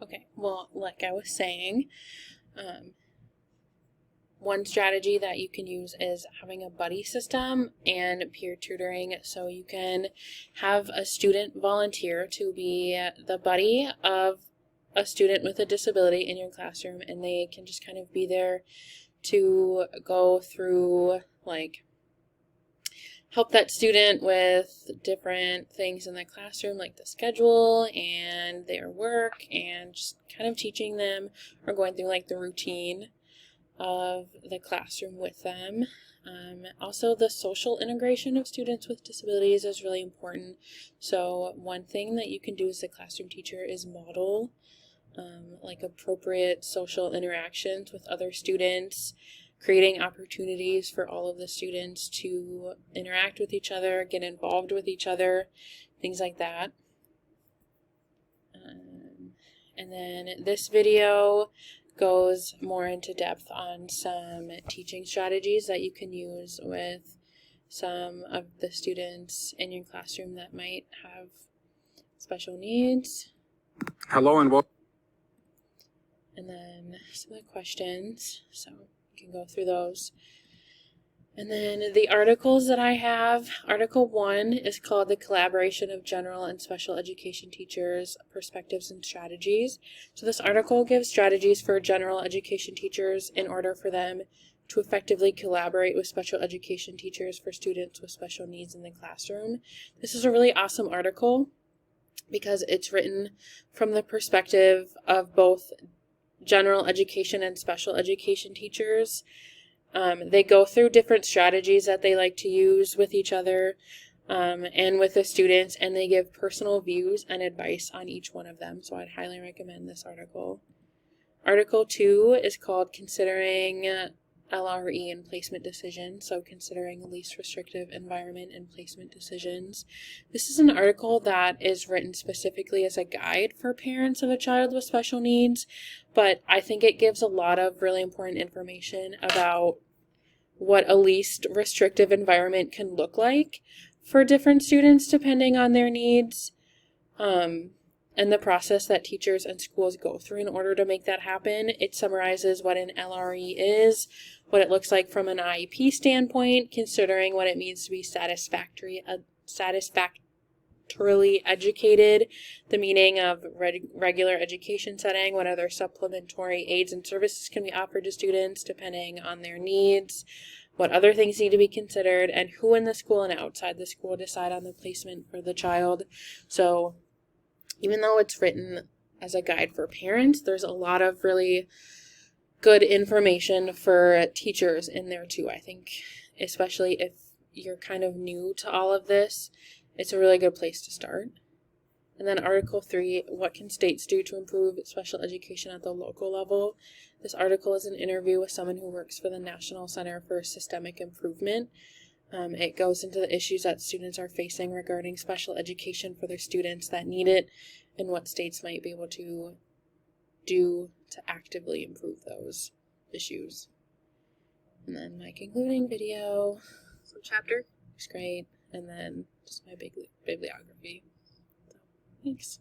Okay, well, like I was saying, one strategy that you can use is having a buddy system and peer tutoring. So you can have a student volunteer to be the buddy of a student with a disability in your classroom, and they can just kind of be there to go through, like, help that student with different things in the classroom, like the schedule and their work, and just kind of teaching them or going through like the routine of the classroom with them. Also, the social integration of students with disabilities is really important. So one thing that you can do as a classroom teacher is model like appropriate social interactions with other students, creating opportunities for all of the students to interact with each other, get involved with each other, things like that. And then this video goes more into depth on some teaching strategies that you can use with some of the students in your classroom that might have special needs. Hello and welcome. And then some of the questions, so you can go through those. And then the articles that I have, Article 1 is called The Collaboration of General and Special Education Teachers, Perspectives and Strategies. So this article gives strategies for general education teachers in order for them to effectively collaborate with special education teachers for students with special needs in the classroom. This is a really awesome article because it's written from the perspective of both general education and special education teachers. They go through different strategies that they like to use with each other and with the students, and they give personal views and advice on each one of them. So I'd highly recommend this article. Article 2 is called Considering LRE and Placement Decisions, so considering least restrictive environment and placement decisions. This is an article that is written specifically as a guide for parents of a child with special needs, but I think it gives a lot of really important information about what a least restrictive environment can look like for different students depending on their needs, and the process that teachers and schools go through in order to make that happen. It summarizes what an LRE is, what it looks like from an IEP standpoint, considering what it means to be satisfactorily educated, the meaning of regular education setting, what other supplementary aids and services can be offered to students depending on their needs, what other things need to be considered, and who in the school and outside the school decide on the placement for the child. So even though it's written as a guide for parents, there's a lot of really good information for teachers in there too. I think, especially if you're kind of new to all of this, it's a really good place to start. And then Article 3, what can states do to improve special education at the local level? This article is an interview with someone who works for the National Center for Systemic Improvement. It goes into the issues that students are facing regarding special education for their students that need it, and what states might be able to do to actively improve those issues. And then my concluding video, some chapter, looks great, and then just my bibliography. So, thanks.